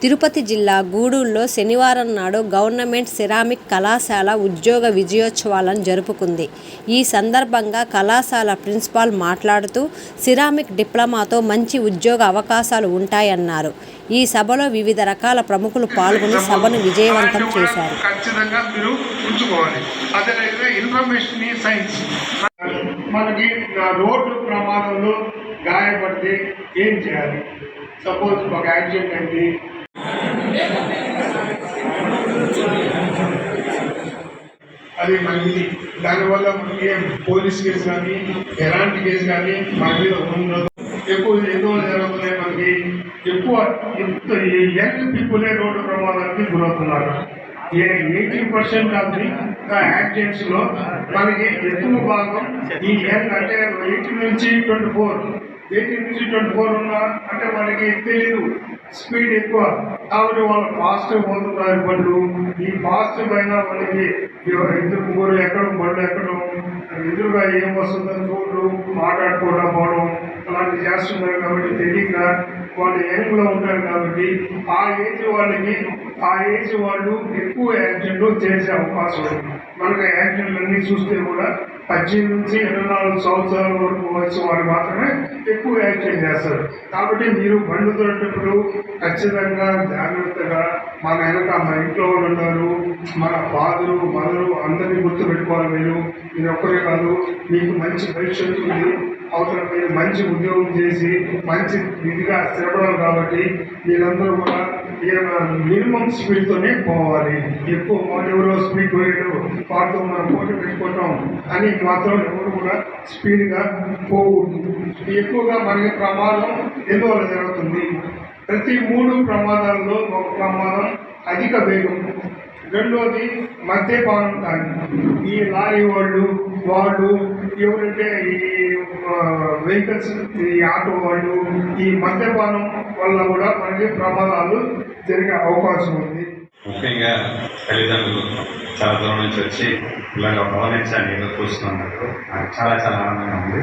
తిరుపతి జిల్లా గూడూరులో శనివారం నాడు గవర్నమెంట్ సిరామిక్ కళాశాల ఉద్యోగ విజయోత్సవాలను జరుపుకుంది. ఈ సందర్భంగా కళాశాల ప్రిన్సిపాల్ మాట్లాడుతూ సిరామిక్ డిప్లొమాతో మంచి ఉద్యోగ అవకాశాలు ఉంటాయన్నారు. ఈ సభలో వివిధ రకాల ప్రముఖులు పాల్గొని సభను విజయవంతం చేశారు. మనకి రోడ్డు ప్రమాదంలో గాయపడితే ఏం చేయాలి? సపోజ్ ఒక యాక్సిడెంట్ అయింది, అది మనకి దానివల్ల మనకి పోలీస్ కేసు కానీ ఎలాంటి కేసు కానీ మన మీద ఉండదు. ఎక్కువ ఎందువల్ల జరుగుతున్నాయి, మనకి ఎక్కువ యంగ్ పీపులే రోడ్డు ప్రమాదానికి గురవుతున్నారు. 80% ఆఫ్ ది యాక్సిడెంట్స్ లో మనకి ఎక్కువ భాగం ఈ యంగ్, అంటే 18 నుంచి 24 ఉన్నా అంటే వాళ్ళకి తెలియదు, స్పీడ్ ఎక్కువ కాబట్టి వాళ్ళు ఫాస్ట్ పోతున్నారు బండ్లు. ఈ ఫాస్ట్ పైన వాళ్ళకి ఇద్దరు ముగ్గురు ఎక్కడం, బండ్లు ఎక్కడం, ఎదురుగా ఏం వస్తుందని చూడరు, మాట్లాడుకోవడం పోవడం అలాంటి చేస్తున్నారు. కాబట్టి తెలియక వాళ్ళు యంగ్లో ఉంటారు కాబట్టి ఆ ఏజ్ వాళ్ళు ఎక్కువ యాక్సిడెంట్లు చేసే అవకాశం ఉంది. మనకు యాక్సిడెంట్లు అన్నీ చూస్తే కూడా 18 నుంచి 24 సంవత్సరాల వరకు వయసు వాళ్ళు మాత్రమే ఎక్కువ యాక్సిడెంట్ చేస్తారు. కాబట్టి మీరు బండ్లు దొరికేటప్పుడు ఖచ్చితంగా జాగ్రత్తగా మన ఇంట్లో వాళ్ళు ఉన్నారు, మన ఫాదరు మదరు అందరినీ గుర్తుపెట్టుకోవాలి. మీరు ఒక్కరే కాదు, మీకు మంచి భవిష్యత్తు ఉంది, అవసరం మీరు మంచి ఉద్యోగం చేసి మంచి ఇదిగా స్థిరపడాలి. కాబట్టి మీరందరూ కూడా మినిమం స్పీడ్తోనే పోవాలి. ఎక్కువ ఎవరో స్పీడ్ పోయేటో వాటితో మనం పోటీ పెట్టుకోవటం అని మాత్రం ఎవరు కూడా స్పీడ్గా పోకూడదు. ఎక్కువగా మనకి ప్రమాదం ఎందువల్ల జరుగుతుంది? ప్రతి 3 ప్రమాదాల్లో ఒక ప్రమాదం అధిక వేగం, రెండోది మద్యపానం తాగి. ఈ లారీ వాళ్ళు ఎవరంటే ఈ వెహికల్స్, ఈ ఆటో వాళ్ళు ఈ మద్యపానం వల్ల కూడా మనకి ప్రమాదాలు జరిగే అవకాశం ఉంది. ముఖ్యంగా తల్లిదండ్రులు చాలా దూరం నుంచి వచ్చి ఇలాగ భవనించాలని చూస్తున్నందుకు నాకు చాలా చాలా ఆనందంగా ఉంది.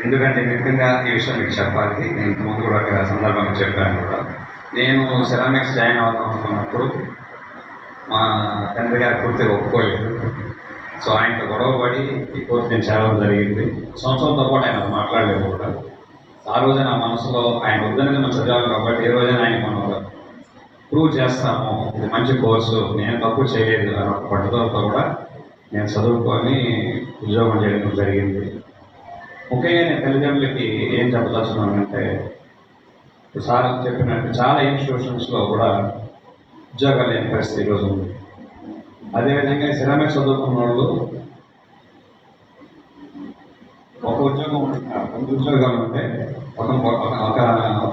ఎందుకంటే ముఖ్యంగా ఈ విషయం మీకు చెప్పాలి. నేను ఇంతకుముందు కూడా ఒక సందర్భంగా చెప్పాను కూడా. నేను సెరామిక్స్ జాయిన్ అవుతాం అనుకున్నప్పుడు మా తండ్రి గారు పూర్తిగా ఒప్పుకోలేదు. సో ఆయనతో గొడవపడి ఈ కోర్సు నేను చేరడం జరిగింది. సంవత్సరంతో పాటు ఆయన మాట్లాడలేదు కూడా. ఆ రోజు నా మనసులో ఆయన వద్దనేది మనం చదివాను కాబట్టి ఏ రోజైనా ఆయన మనం ప్రూవ్ చేస్తాము, ఇది మంచి కోర్సు, నేను తప్పు చేయలేదు అని ఒక పట్టుదలతో కూడా నేను చదువుకొని ఉద్యోగం చేయడం జరిగింది. ముఖ్యంగా నేను తల్లిదండ్రులకి ఏం చెప్పదలుచున్నానంటే, సార్ చెప్పినట్టు చాలా ఇన్స్టిట్యూషన్స్లో కూడా ఉద్యోగాలు లేని పరిస్థితి ఈరోజు ఉంది. అదేవిధంగా సిరామిక్స్ చదువుకున్న వాళ్ళు ఒక ఉద్యోగం 2 ఉద్యోగాలు ఉంటే ఒక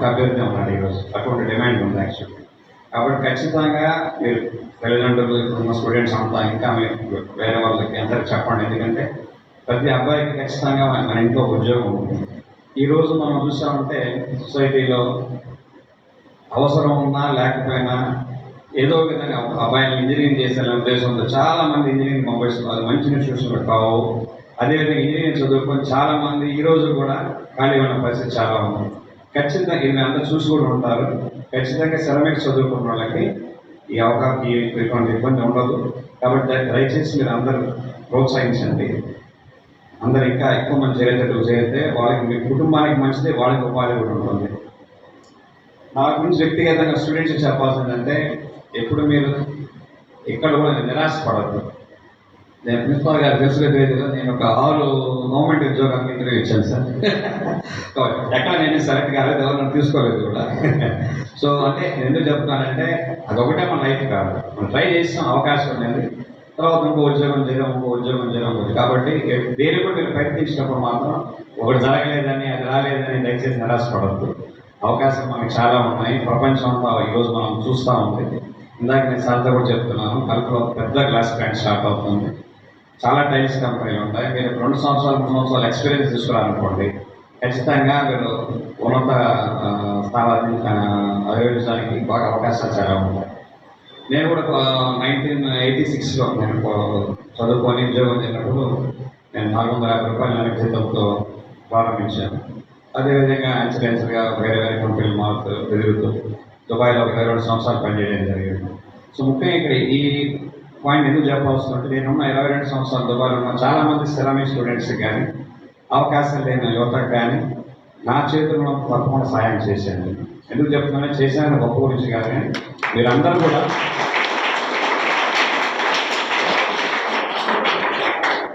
అభ్యర్థి ఉన్నాడు ఈరోజు. అటువంటి డిమాండ్ ఉంది యాక్చువల్లీ. కాబట్టి ఖచ్చితంగా మీరు తల్లిదండ్రులు ఉన్న స్టూడెంట్స్ అంతా ఇంకా మీరు వేరే వాళ్ళకి అందరికి చెప్పండి. ఎందుకంటే ప్రతి అబ్బాయికి ఖచ్చితంగా మన ఇంట్లో ఉద్యోగం ఉంటుంది. ఈరోజు మనం చూసామంటే సొసైటీలో అవసరం ఉన్నా లేకపోయినా ఏదో విధంగా అబ్బాయిలు ఇంజనీరింగ్ చేసే ఉద్దేశంతో చాలామంది ఇంజనీరింగ్ పంపిస్తున్నారు. అది మంచి ఇన్స్టిట్యూషన్లు కావు. అదేవిధంగా ఇంజనీరింగ్ చదువుకొని చాలామంది ఈరోజు కూడా ఖాళీ ఉన్న పరిస్థితి చాలా ఉంది. ఖచ్చితంగా ఇది అంతా చూసి కూడా ఉంటారు. ఖచ్చితంగా సెరామిక్స్ చదువుకున్న వాళ్ళకి ఈ అవకాశం ఇటువంటి ఇబ్బంది ఉండదు. కాబట్టి దయచేసి మీరు అందరూ ప్రోత్సహించండి. అందరు ఇంకా ఎక్కువ మంది చేరితే వాళ్ళకి మీ కుటుంబానికి మంచిది, వాళ్ళకి ఉపాధి కూడా ఉంటుంది. నా గురించి వ్యక్తిగతంగా స్టూడెంట్స్ చెప్పాల్సిందంటే, ఎప్పుడు మీరు ఎక్కడ కూడా నిరాశపడద్దు. నేను ప్రిన్సిపాల్ గారు తెలుసుకునేదిగా నేను ఒక 6 గవర్నమెంట్ ఉద్యోగానికి ఇంటర్వ్యూ ఇచ్చాను సార్. ఎక్కడ నేను సెలెక్ట్ కాలేదు, ఎవరు నన్ను తీసుకోలేదు కూడా. సో అంటే ఎందుకు చెప్తున్నానంటే, అదొకటే మన లైఫ్ కాదు, మనం ట్రై చేసిన అవకాశం అనేది. తర్వాత ఇంకో ఉద్యోగం చేయడం కాబట్టి దేని కూడా మీరు ప్రయత్నించినప్పుడు మాత్రం ఒకటి జరగలేదని, అది రాలేదని దయచేసి నిరాశపడద్దు. అవకాశం మనకి చాలా ఉన్నాయి. ప్రపంచం అంతా ఈరోజు మనం చూస్తూ ఉంది. ఇందాక నేను సార్తో కూడా చెప్తున్నాను, కల్పలో పెద్ద గ్లాస్ ప్లాంట్ స్టార్ట్ అవుతుంది. చాలా టైల్స్ కంపెనీలు ఉంటాయి. మీరు 2 సంవత్సరాలు 3 సంవత్సరాలు ఎక్స్పీరియన్స్ తీసుకురానుకోండి, ఖచ్చితంగా మీరు ఉన్నత స్థానాన్ని అధిరోహించడానికి బాగా అవకాశాలు చాలా ఉంటాయి. నేను కూడా 1986లో నేను చదువుకొని ఉద్యోగం చేసినప్పుడు నేను 450 రూపాయల నెలకు జీతంతో ప్రారంభించాను. అదేవిధంగా అంచెలంచెలుగా వేరే కంపెనీలు మారుతూ ఎదుగుతూ దుబాయ్లో ఒక 22 సంవత్సరాలు పనిచేయడం జరిగింది. సో ముఖ్యంగా ఇక్కడ ఈ పాయింట్ ఎందుకు చెప్పాల్సి ఉంటే, నేనున్న 22 సంవత్సరాలు దుబాయ్లో ఉన్న చాలామంది సెరామిక్ స్టూడెంట్స్కి కానీ అవకాశం లేని యువతకు కానీ నా చేతుల్లో తప్పకుండా సాయం చేశాను. ఎందుకు చెప్తున్నానో చేశాను గొప్ప గురించి కాదు, కానీ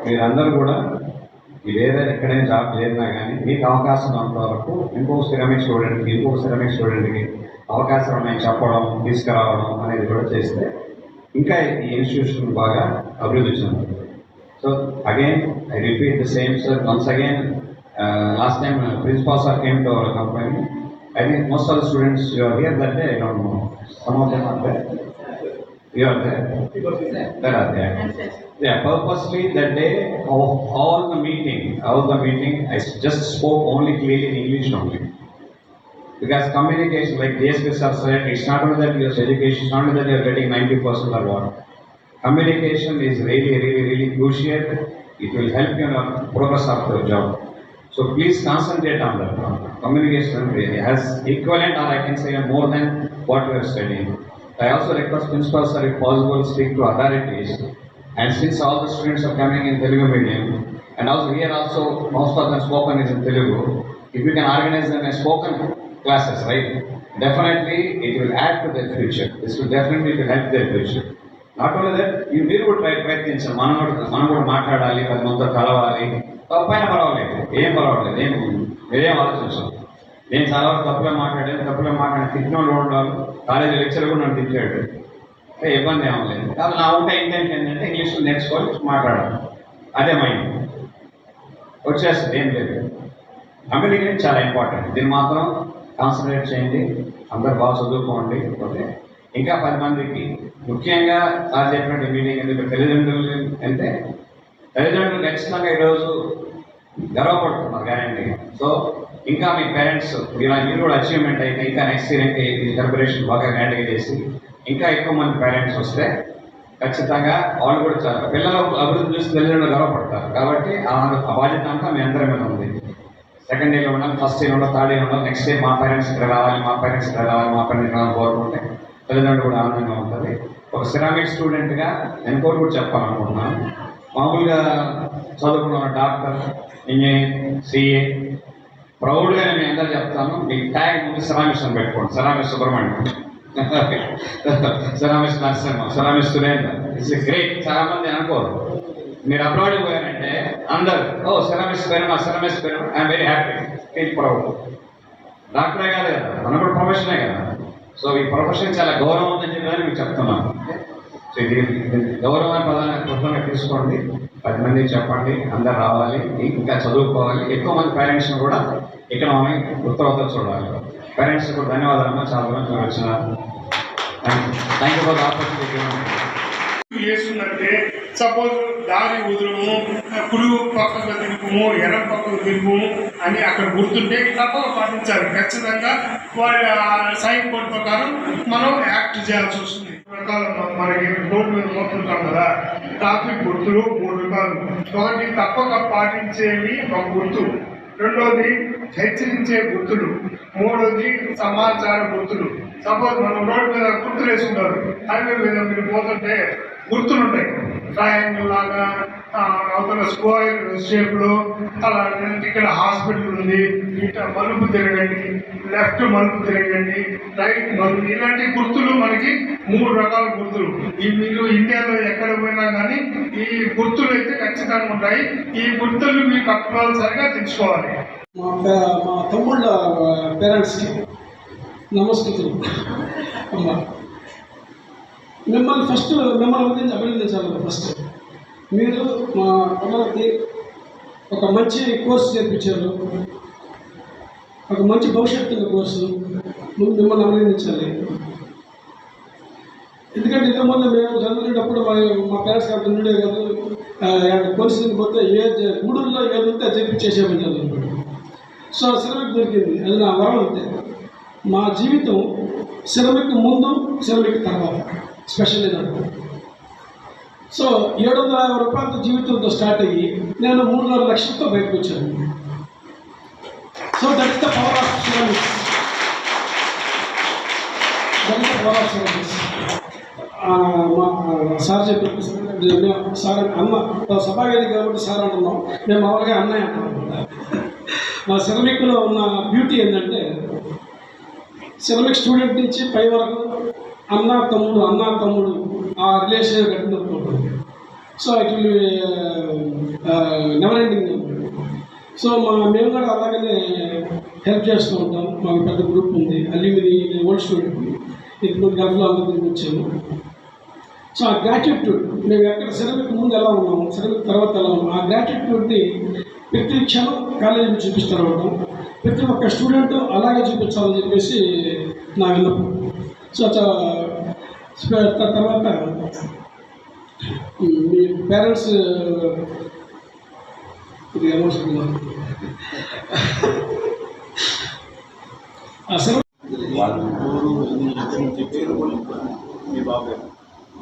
మీరందరూ కూడా ఇదేదో ఎక్కడైనా జాబ్ చేరినా కానీ మీకు అవకాశం ఉన్నంత వరకు ఇంకో సెరామిక్ స్టూడెంట్కి అవకాశం ఉన్నాయి చెప్పడం, తీసుకురావడం అనేది కూడా చేస్తే ఇంకా ఈ ఇన్స్టిట్యూషన్ బాగా అభివృద్ధి చెందుతుంది. So again I repeat the same sir once again. Last time principal sir came to our company. I think most of the students you are here that day. I don't know. Some of them are there. You are there. There are there. Yeah. Purposely that day of all the meeting, I just spoke only clearly in English only. Because communication, like DSP sir said, it's not only that your education, it's not only that you are getting 90% or what. Communication is really crucial. It will help you in the progress of your job. So please concentrate on that. Communication has equivalent, or I can say more than what we are studying. I also request principals, sir, if possible, speak to authorities. And since all the students are coming in Telugu medium, and also here also most of them spoken is in Telugu, if you can organize them as spoken classes, right? Definitely it will add to their future. This will definitely help their future. Not only that, మీరు కూడా ప్రయత్నించాలి. మనం కూడా మాట్లాడాలి, 10 మందితో కలవాలి. తప్పైనా పర్వాలేదు, ఏం మీరేం ఆలోచించాలి. నేను చాలా వరకు తప్పుగా మాట్లాడాను, తిట్టిన వాళ్ళు ఉండాలి. కాలేజీ లెక్చర్ కూడా నన్ను తిట్టాడు, ఇబ్బంది ఏమలేదు. కాబట్టి నా ఉంటే ఇంటెన్షన్ ఏంటంటే ఇంగ్లీష్లో నేర్చుకోవాలి, మాట్లాడాలి. అదే మైండ్ వచ్చేస్తుంది, ఏం లేదు. కమ్యూనికేషన్ చాలా ఇంపార్టెంట్. దీన్ని మాత్రం కాన్సన్ట్రేట్ చేయండి. అందరు బాగా చదువుకోండి. ఓకే, ఇంకా 10 మందికి ముఖ్యంగా సార్ చెప్పినట్టు మీటింగ్ ఎందుకు తల్లిదండ్రులు అంటే తల్లిదండ్రులు ఖచ్చితంగా ఈరోజు గర్వపడుతున్నారు గ్యారంటీగా. సో ఇంకా మీ పేరెంట్స్ మీరు కూడా అచీవ్మెంట్ అయితే ఇంకా నెక్స్ట్ ఇయర్ ఇంకా ఈ సెలబ్రేషన్ బాగా గ్రాండ్గా చేసి ఇంకా ఎక్కువ మంది పేరెంట్స్ వస్తే ఖచ్చితంగా వాళ్ళు కూడా పిల్లల అభివృద్ధి చూసి తల్లిదండ్రులు గర్వపడతారు. కాబట్టి ఆ బాధ్యత అంతా మీ అందరి మీద ఉంది. సెకండ్ ఇయర్లో ఉండాలి, ఫస్ట్ ఇయర్ ఉండాలి, థర్డ్ ఇయర్ ఉండాలి. నెక్స్ట్ ఇయర్ మా పేరెంట్స్ ఇక్కడ రావాలి, మా పేరెంట్స్ కోరుకుంటే తల్లిదండ్రులు కూడా ఆనందంగా ఉంటుంది. ఒక సిరామిక్ స్టూడెంట్గా నేను కూడా చెప్పాలనుకుంటున్నాను. మామూలుగా చదువుకున్న డాక్టర్, ఇంజనీర్, సిఏ ప్రౌడ్గా నేను అందరూ చెప్తాను. మీ ట్యాగ్ ముందు సిరామిక్స్ అని పెట్టుకోండి. Ceramic Subrahmanyam, ceramics Narasimha, ceramic Surendra. It's great. చాలామంది అనుకోరు. మీరు అబ్రాడ్కి పోయారంటే అందరు సిరామిక్స్ పేరు I'm very happy, feel proud. డాక్టరే కాదు కదా, మన కూడా ప్రొఫెషనే కదా. సో ఈ ప్రొఫెషన్ చాలా గౌరవం ఉందని చెప్పి మీకు చెప్తున్నాను. సో ఇది గౌరవాన్ని ప్రధానంగా తీసుకోండి. 10 మందికి చెప్పండి, అందరు రావాలి, ఇంకా చదువుకోవాలి. ఎక్కువ మంది పేరెంట్స్ని కూడా ఇక్కడ మనం ఉత్తరవతలు చూడాలి. పేరెంట్స్ కూడా ధన్యవాదాలు. చాలా మంది వచ్చినారు. Thank you for the opportunity. చేస్తుందంటే సపోజ్ దారి వదులము, కుడి పక్కకు తిరుగుము, ఎడం పక్కకు తిరుగుము అని అక్కడ గుర్తుంటే తప్పక పాటించాలి. ఖచ్చితంగా వాళ్ళ సైన్ బోర్డ్ ప్రకారం మనం యాక్ట్ చేయాల్సి వస్తుంది. మనకి రోడ్డు మీద పోతుంటాం కదా, ట్రాఫిక్ గుర్తులు 3 రకాలు. ఒకటి తప్పక పాటించేవి ఒక గుర్తు, రెండోది హెచ్చరించే గుర్తులు, మూడోది సమాచార గుర్తులు. సపోజ్ మనం రోడ్డు మీద గుర్తులు వేసుకుంటారు, హైవే మీద మీరు పోతుంటే గుర్తులు ఉంటాయి. ట్రయాంగిల్ లాగా, అవతల స్క్వేర్ షేప్లో, అలా ఇక్కడ హాస్పిటల్ ఉంది, ఇట్లా మలుపు తిరగండి, లెఫ్ట్ మలుపు తిరగండి, రైట్ మలుపు, ఇలాంటి గుర్తులు మనకి 3 రకాల గుర్తులు. ఈ మీరు ఇండియాలో ఎక్కడ పోయినా కానీ ఈ గుర్తులు అయితే ఖచ్చితంగా ఉంటాయి. ఈ గుర్తులు మీకు కంపల్సరిగా తెచ్చుకోవాలి. మా తమ్ముళ్ళ పేరెంట్స్కి నమస్కృతులు. మిమ్మల్ని గురించి అభినందించాలి. ఫస్ట్ మీరు మా పిల్లలకి ఒక మంచి కోర్సు చేర్పించారు, ఒక మంచి భవిష్యత్తు కోర్సు. మిమ్మల్ని అభినందించాలి. ఎందుకంటే ఇంతకుముందు మేము చదువుకునేటప్పుడు మా పేరెంట్స్ కాబట్టి ఉండే కాదు, కోర్సు పోతే గూడూరులో ఏదంటే చేర్పించేసేమని చదువు. సో సిరమిక్ దొరికింది, అది నా వరం. అంతే. మా జీవితం సిరమిక్ ముందు, సిరమిక్ తర్వాత స్పెషల్ ఇదంటే. సో 750 రూపాయలతో జీవితంతో స్టార్ట్ అయ్యి నేను 3.5 లక్షలతో బయటకు వచ్చాను. So that is the power of ceramics. దళిత పోరాట సర్వీస్ మా సార్ చెప్పారు. సార్ అన్న సభావేది కాబట్టి సార్ అంటున్నాం, మేము మామూలుగా అన్నయ్య అంటున్నాం. మా సిరమిక్లో ఉన్న బ్యూటీ ఏంటంటే సిరమిక్ స్టూడెంట్ నుంచి పై వరకు అన్న తమ్ముడు ఆ రిలేషన్ కట్టినప్పుడు so it will never ending. So మేము కూడా అలాగనే హెల్ప్ చేస్తూ ఉంటాం. మాకు పెద్ద గ్రూప్ ఉంది, అల్యూమిని ఓల్డ్ స్టూడెంట్, ఇప్పుడు గల్ఫ్లో అందరికి వచ్చాము. సో ఆ గ్రాట్యూట్యూడ్ మేము ఎక్కడ సిరమిక్ ముందు ఎలా ఉన్నాము, సిరమిక్ తర్వాత ఎలా ఉన్నాము, ఆ గ్రాట్యూట్యూడ్ని ప్రతి క్షణం కాలేజీని చూపిస్తారు ఉంటాం. ప్రతి ఒక్క స్టూడెంట్ అలాగే చూపించాలని చెప్పేసి నా విన్నపం. సో తర్వాత మీ పేరెంట్స్ ఇది ఎమోషనల్ అసలు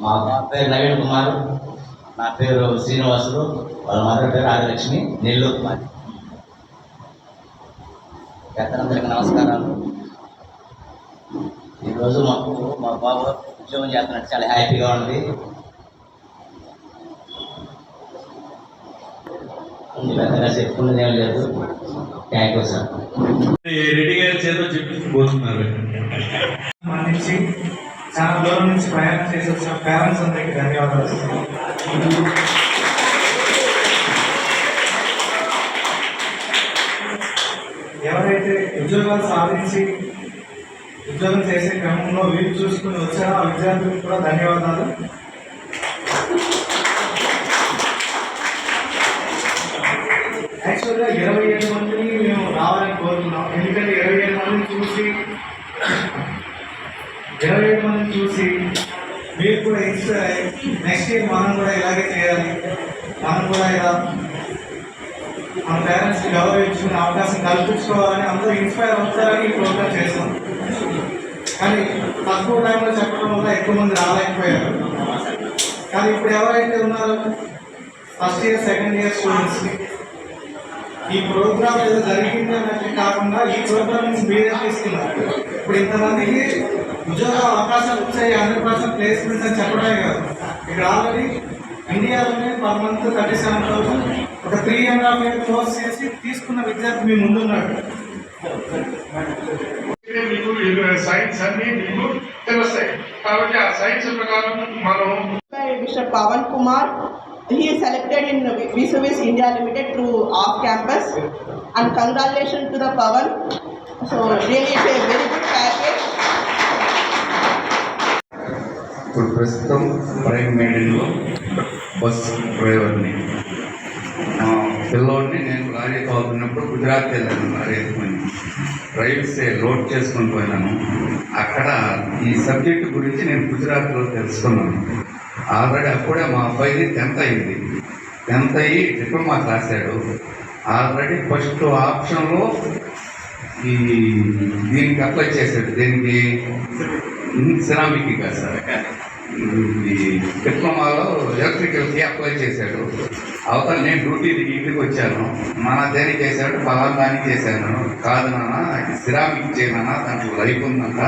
మా పేరు నవీన్ కుమార్, నా పేరు శ్రీనివాసులు, వాళ్ళ మదర్ పేరు ఆదిలక్ష్మి, నెల్లూరు మాది. పెద్దలందరికీ నమస్కారాలు. ఈరోజు మా బాబు ఉద్యోగం చేస్తున్నట్టు చాలా హ్యాపీగా ఉంది. పెద్దగా చెప్పుకున్నది ఏం లేదు. Thank you sir. రెడ్డి గారి చేత చెప్పించబోతున్నారు. మన్నించి చాలా దూరం నుంచి ప్రయాణం చేసి వచ్చిన పేరెంట్స్ అందరికీ ధన్యవాదాలు. ఎవరైతే ఉద్యోగాలు సాధించి ఉద్యోగం చేసే క్రమంలో వీలు చూసుకుని వచ్చారో ఆ విద్యార్థులకు కూడా ధన్యవాదాలు. యాక్చువల్గా 27 మందిని మేము రావాలని కోరుతున్నాం. ఎందుకంటే 27 మందిని చూసి మీరు కూడా ఇన్స్పైర్ అయ్యి నెక్స్ట్ ఇయర్ మనం కూడా ఇలాగే చేయాలి, మనం కూడా ఇలా మన పేరెంట్స్కి గౌరవించుకునే అవకాశం కల్పించుకోవాలని అందరూ ఇన్స్పైర్ అవుతారని ఈ ప్రోగ్రామ్ చేస్తాం. కానీ తక్కువ టైంలో చెప్పడం వల్ల ఎక్కువ మంది రాలేకపోయారు. కానీ ఇప్పుడు ఎవరైతే ఉన్నారో first year second year students ఈ ప్రోగ్రామ్ ఏదో జరిగింది అన్నట్టు కాకుండా ఈ ప్రోగ్రామ్ నుంచి మీరే తీసుకున్నారు. ఇప్పుడు ఇంతమందికి ఉద్యోగ అవకాశాలు వచ్చాయి, 100% ప్లేస్మెంట్స్ అని చెప్పడమే కాదు, ఇక్కడ ఆల్రెడీ ఇండియాలోనే పర్ మంత్ 37,000 ఒక 3.5 years కోర్స్ చేసి తీసుకున్న విద్యార్థి మీ ముందున్నాడు. మీకు సైన్స్ అన్ని మీకు తెలుస్తాయి కాబట్టి ఆ సైన్స్ ప్రకారం మనం Mr. Pawan Kumar, he is selected in V-Service India Limited through off campus, and congratulations to the Pawan. So really it's a very good package. ఇప్పుడు ప్రస్తుతం ప్రైమ్ మెయిన్లో బస్ డ్రైవర్ని. పిల్లోడిని నేను లారీ తోలుతున్నప్పుడు గుజరాత్ వెళ్ళాను. లారీ ఎత్తుకొని రైల్స్ లోడ్ చేసుకొని పోయినాను. అక్కడ ఈ సబ్జెక్టు గురించి నేను గుజరాత్లో తెలుసుకున్నాను. ఆల్రెడీ అప్పుడే మా అబ్బాయిది 10th అయింది. 10th అయ్యి డిప్లొమా రాశాడు. ఆల్రెడీ ఫస్ట్ ఆప్షన్లో ఈ దీనికి అప్లై చేశాడు. దీనికి సిరామిక్ కాదు సార్, ఈ డిప్లొమాలో ఎలక్ట్రికల్కి అప్లై చేశాడు. అవతల నేను డ్యూటీ ఇంటికి వచ్చాను. మన దేనికి చేశాడు, పలానా దానికి చేశాను. కాదు నాన్న సిరామిక్ చేయనా, దాంట్లో లైఫ్ ఉందంట.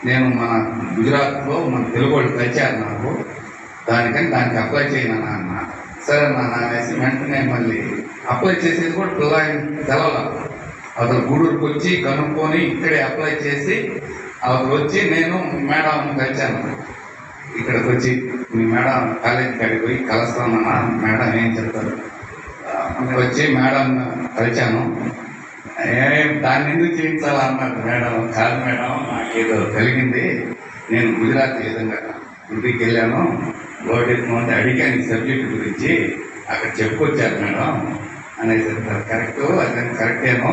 నేను మన గుజరాత్లో మన తెలుగు వాళ్ళు తెచ్చారు నాకు, దానికి అప్లై చేయనా అన్న. సరే నాన్న అనేసి వెంటనే మళ్ళీ అప్లై చేసేది కూడా పిల్లలు తెలవాల. అతను గూడూరుకి వచ్చి కనుక్కొని ఇక్కడే అప్లై చేసి అతను వచ్చి నేను మేడం కలిశాను. ఇక్కడికి వచ్చి మీ మేడం కాలేజీ కాడికి పోయి కలుస్తానన్నా, మేడం ఏం చెప్తారు వచ్చి మేడం కలిశాను. దాన్ని ఎందుకు చేయించాలన్నారు మేడం. కాదు మేడం, నాకేదో కలిగింది, నేను గుజరాత్ విధంగా ఇంటికి వెళ్ళాను, లోడ్ ఎత్తుకుంటే అడిగాను ఈ సబ్జెక్ట్ గురించి, అక్కడ చెప్పుకొచ్చారు మేడం అనేసి. కరెక్ట్, అది కరెక్టేమో,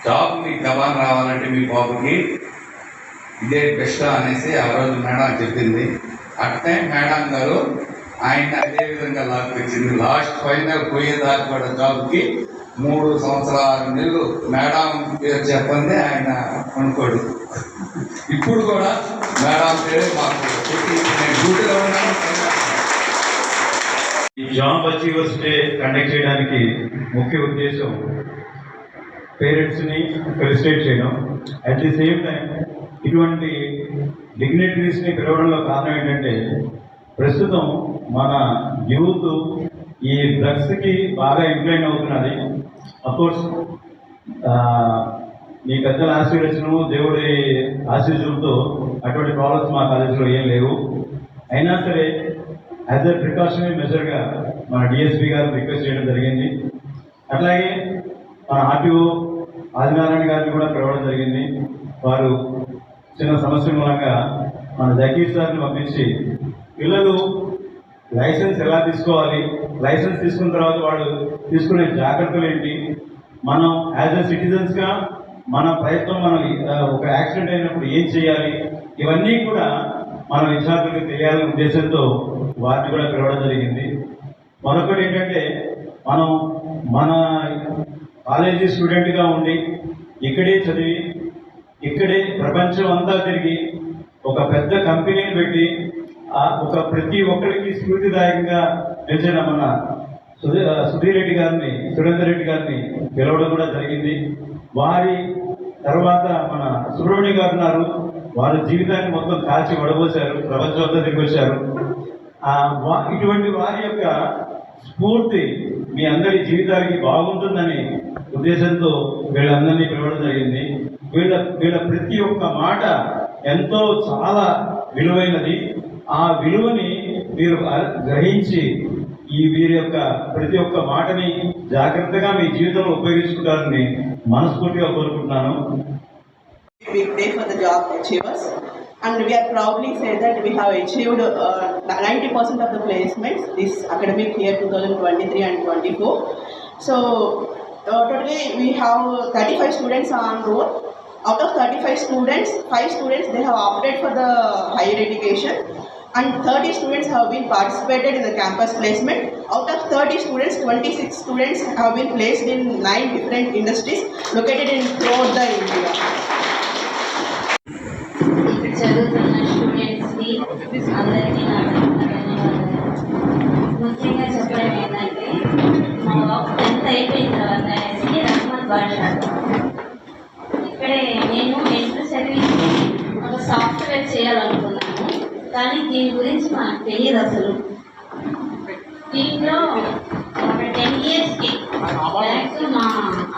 జాబ్ మీకు గబాన్ రావాలంటే మీ బాబుకి ఇదే బెస్ట్ అనేసి ఆ రోజు మేడం చెప్పింది. అట్టే మేడం గారు ఆయన అదే విధంగా లాక్కొచ్చింది. లాస్ట్ ఫైనల్ పోయేదాకా కూడా జాబ్కి 3 సంవత్సరాల 6 నెలలు మేడం పేరు చెప్పండి ఆయన అనుకోడు. ఇప్పుడు కూడా మేడం పేరే మాకు నేను డ్యూటీలో ఉన్నాను. ఈ జాబ్ అచీవర్స్ డే కండక్ట్ చేయడానికి ముఖ్య ఉద్దేశం పేరెంట్స్ని ఫెలిసిటేట్ చేయడం. అట్ ది సేమ్ టైం ఇటువంటి డిగ్నిటరీస్ని పిలవడంలో కారణం ఏంటంటే ప్రస్తుతం మన యూత్ ఈ డ్రగ్స్కి బాగా ఇంక్లైన్ అవుతున్నది. అఫ్కోర్స్ మీ పెద్దల ఆశీర్వచనము దేవుడి ఆశీస్సులతో అటువంటి ప్రాబ్లమ్స్ మా కాలేజీలో ఏం లేవు. అయినా సరే యాజ్ అ ప్రికాషనరీ మెజర్గా మన డిఎస్పీ గారు రిక్వెస్ట్ చేయడం జరిగింది. అట్లాగే మన ఆర్టీఓ ఆదినారాయణ గారిని కూడా పిలవడం జరిగింది. వారు చిన్న సమస్య మూలంగా మన జగీర్ సార్ని పంపించి పిల్లలు లైసెన్స్ ఎలా తీసుకోవాలి, లైసెన్స్ తీసుకున్న తర్వాత వాళ్ళు తీసుకునే జాగ్రత్తలు ఏంటి, మనం యాజ్ అ సిటిజన్స్గా మన ప్రయత్నం మనం ఒక యాక్సిడెంట్ అయినప్పుడు ఏం చేయాలి, ఇవన్నీ కూడా మన విద్యార్థులకు తెలియాలనే ఉద్దేశంతో వారిని కూడా పిలవడం జరిగింది. మరొకటి ఏంటంటే మనం మన కాలేజీ స్టూడెంట్గా ఉండి ఇక్కడే చదివి ఇక్కడే ప్రపంచం అంతా తిరిగి ఒక పెద్ద కంపెనీని పెట్టి ఒక ప్రతి ఒక్కరికి స్ఫూర్తిదాయకంగా నిలిచిన మన సుధీర్ రెడ్డి గారిని, సురేందర్ రెడ్డి గారిని పిలవడం కూడా జరిగింది. వారి తర్వాత మన సుబ్రహ్మణ్య గారు ఉన్నారు. వారి జీవితాన్ని మొత్తం కాల్చి వడబోశారు, ప్రపంచం అంతా తిరిగి వచ్చారు. ఇటువంటి వారి యొక్క స్ఫూర్తి మీ అందరి జీవితానికి బాగుంటుందని ఉద్దేశంతో వీళ్ళందరినీ పిలవడం జరిగింది. వీళ్ళ ప్రతి ఒక్క మాట ఎంతో చాలా విలువైనది. ఆ విలువని మీరు గ్రహించి వీరి యొక్క ప్రతి ఒక్క మాటని జాగ్రత్తగా మీ జీవితంలో ఉపయోగించుకుంటారని మనస్ఫూర్తిగా కోరుకుంటున్నాను. Big day for the job achievers, and we are proudly say that we have achieved 90% of the placements this academic year 2023 and 24. So totally we have 35 students on roll. Out of 35 students, 5 students they have opted for the higher education, and 30 students have been participated in the campus placement. Out of 30 students, 26 students have been placed in 9 different industries located in throughout the India. చదువుతున్న స్టూడెంట్స్కి అందరికీ నా ధన్యవాదాలు. ముఖ్యంగా చెప్పడం ఏంటంటే మా బాబు 10th అయిపోయిన తర్వాత ఎస్కే రహ్మద్ బాషా ఇక్కడే నేను ఎంట్రీ చదివించి ఒక సాఫ్ట్వేర్ చేయాలనుకున్నాను. కానీ దీని గురించి నాకు తెలియదు అసలు. దీంట్లో ఒక 10 yearsకి బ్యాక్ మా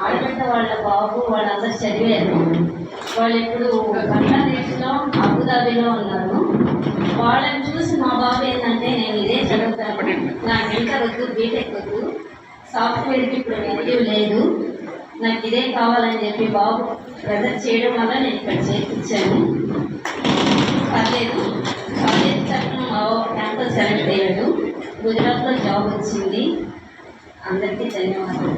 ఆడబిడ్డ వాళ్ళ బాబు వాళ్ళందరూ చదివారు. వాళ్ళు ఇప్పుడు బంగ్లాదేశ్లో అబుదాబిలో ఉన్నారు. వాళ్ళని చూసి మా బాబు ఏంటంటే నేను ఇదే చదువుతాను, నాకు ఇంటర్ వద్దు, బీటెక్ వద్దు, సాఫ్ట్వేర్కి ఇప్పుడు వాల్యూ లేదు, నాకు ఇదే కావాలని చెప్పి బాబు ప్రెజర్ చేయడం వల్ల నేను ఇక్కడ చేర్పించాను. పర్లేదు, కాలేజ్ తరఫున మా బాబు క్యాంపస్ సెలెక్ట్ అయ్యాడు. గుజరాత్లో జాబ్ వచ్చింది. అందరికీ ధన్యవాదాలు.